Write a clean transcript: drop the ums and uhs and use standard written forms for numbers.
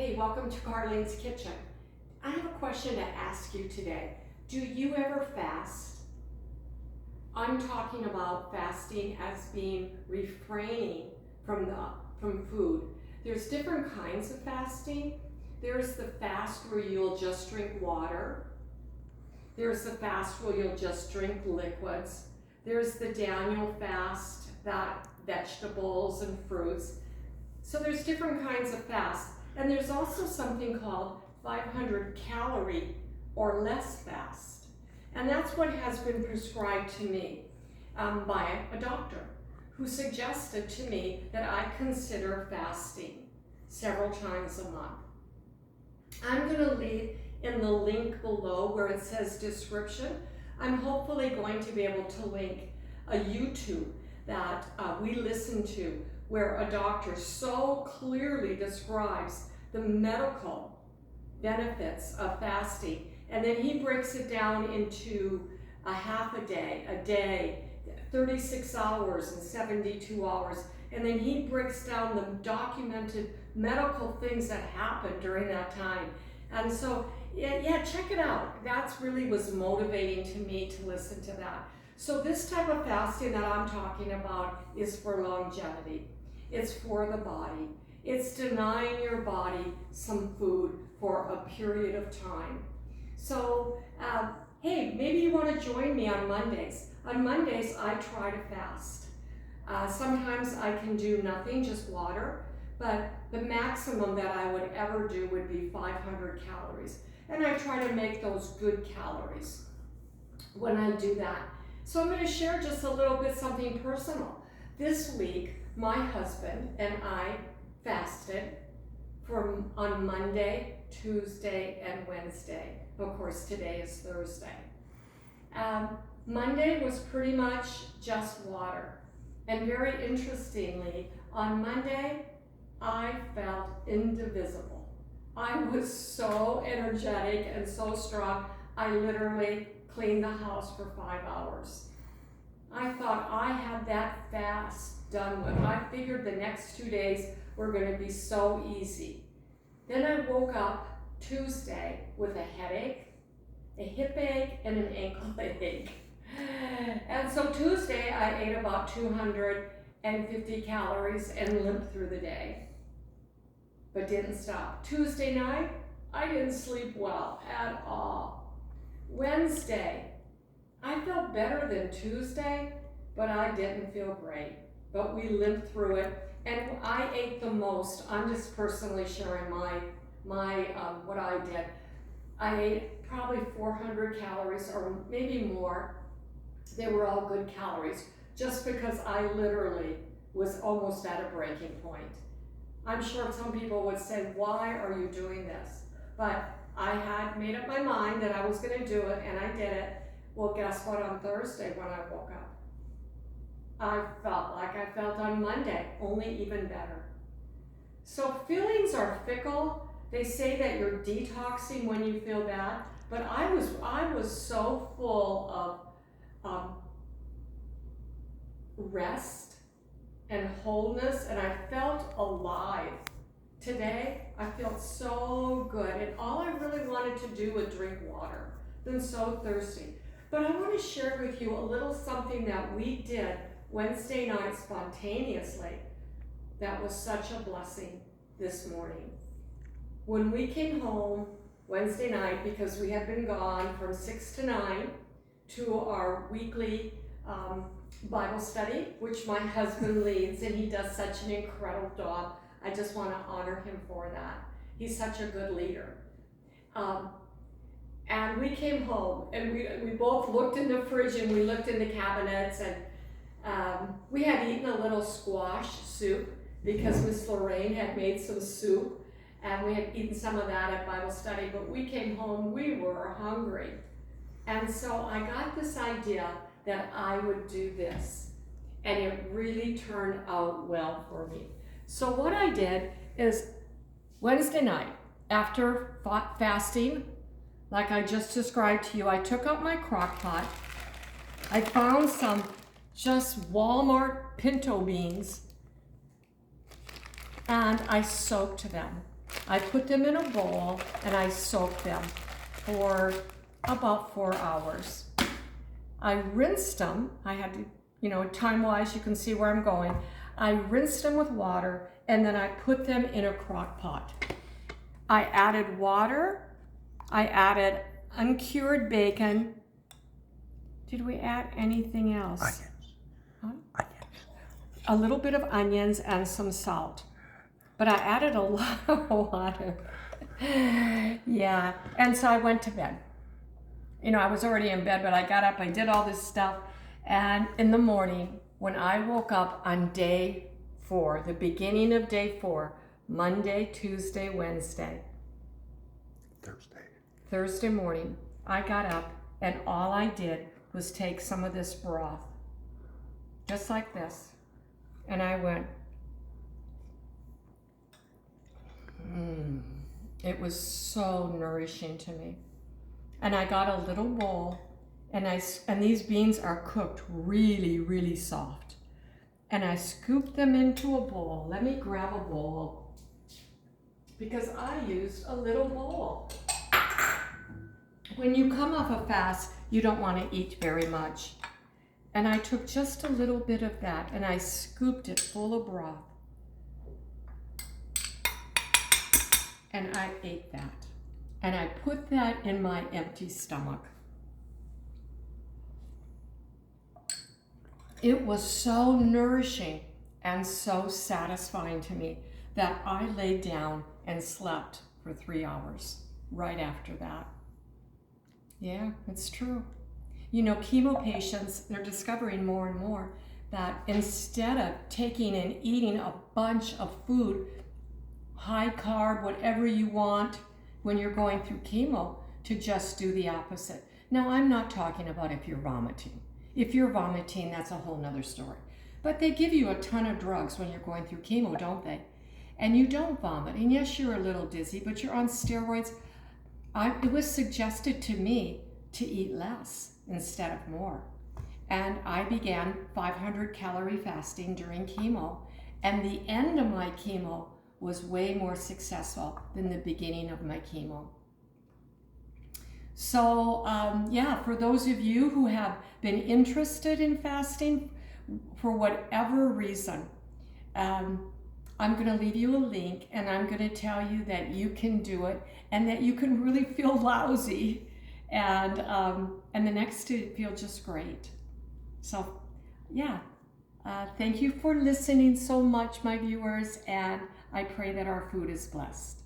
Hey, welcome to Carlene's Kitchen. I have a question to ask you today. Do you ever fast? I'm talking about fasting as being refraining from food. There's different kinds of fasting. There's the fast where you'll just drink water. There's the fast where you'll just drink liquids. There's the Daniel fast, that vegetables and fruits. So there's different kinds of fasts. And there's also something called 500 calorie or less fast. And that's what has been prescribed to me by a doctor who suggested to me that I consider fasting several times a month. I'm going to leave in the link below where it says description. I'm hopefully going to be able to link a YouTube that we listen to where a doctor so clearly describes the medical benefits of fasting. And then he breaks it down into a half a day, 36 hours and 72 hours. And then he breaks down the documented medical things that happened during that time. And so, yeah, check it out. That's really was motivating to me to listen to that. So this type of fasting that I'm talking about is for longevity. It's for the body. It's denying your body some food for a period of time. So, hey, maybe you want to join me on Mondays. On Mondays, I try to fast. Sometimes I can do nothing, just water, but the maximum that I would ever do would be 500 calories. And I try to make those good calories when I do that. So I'm going to share just a little bit something personal. This week, my husband and I fasted on Monday, Tuesday, and Wednesday. Of course, today is Thursday. Monday was pretty much just water. And very interestingly, on Monday, I felt indivisible. I was so energetic and so strong, I literally cleaned the house for 5 hours. I thought I had that fast done with. I figured the next 2 days were going to be so easy. Then I woke up Tuesday with a headache, a hip ache, and an ankle ache. And so Tuesday I ate about 250 calories and limped through the day, but didn't stop. Tuesday night, I didn't sleep well at all. Wednesday, I felt better than Tuesday, but I didn't feel great. But we limped through it, and I ate the most. I'm just personally sharing my what I did. I ate probably 400 calories or maybe more. They were all good calories, just because I literally was almost at a breaking point. I'm sure some people would say, why are you doing this? But I had made up my mind that I was going to do it, and I did it. Well, guess what? On Thursday when I woke up, I felt like I felt on Monday, only even better. So feelings are fickle. They say that you're detoxing when you feel bad, but I was so full of rest and wholeness, and I felt alive. Today, I felt so good, and all I really wanted to do was drink water. Been so thirsty. But I want to share with you a little something that we did Wednesday night spontaneously that was such a blessing this morning. When we came home Wednesday night, because we had been gone from 6 to 9 to our weekly Bible study, which my husband leads, and he does such an incredible job. I just want to honor him for that. He's such a good leader. And we came home, and we both looked in the fridge, and we looked in the cabinets, and we had eaten a little squash soup because Miss Lorraine had made some soup, and we had eaten some of that at Bible study, but we came home, we were hungry. And so I got this idea that I would do this, and it really turned out well for me. So what I did is Wednesday night, after fasting, like I just described to you, I took out my crock pot. I found some just Walmart pinto beans, and I soaked them. I put them in a bowl and I soaked them for about 4 hours. I rinsed them. I had to, you know, time-wise, you can see where I'm going. I rinsed them with water and then I put them in a crock pot. I added water. I added uncured bacon. Did we add anything else? Onions. Huh? Onions. A little bit of onions and some salt. But I added a lot of water. Yeah, and so I went to bed. You know, I was already in bed, but I got up, I did all this stuff. And in the morning, when I woke up on day 4, the beginning of day 4, Monday, Tuesday, Wednesday, Thursday morning, I got up and all I did was take some of this broth, just like this. And I went, It was so nourishing to me. And I got a little bowl, and these beans are cooked really, really soft. And I scooped them into a bowl. Let me grab a bowl, because I used a little bowl. When you come off a fast, you don't want to eat very much. And I took just a little bit of that, and I scooped it full of broth. And I ate that. And I put that in my empty stomach. It was so nourishing and so satisfying to me that I laid down and slept for 3 hours right after that. Yeah, it's true. You know, chemo patients, they're discovering more and more that instead of taking and eating a bunch of food, high carb, whatever you want when you're going through chemo, to just do the opposite. Now, I'm not talking about if you're vomiting. If you're vomiting, that's a whole nother story. But they give you a ton of drugs when you're going through chemo, don't they? And you don't vomit. And yes, you're a little dizzy, but you're on steroids. It was suggested to me to eat less instead of more. And I began 500 calorie fasting during chemo. And the end of my chemo was way more successful than the beginning of my chemo. So yeah, for those of you who have been interested in fasting for whatever reason, I'm going to leave you a link, and I'm going to tell you that you can do it and that you can really feel lousy, and the next day feel just great. So yeah, thank you for listening so much, my viewers, and I pray that our food is blessed.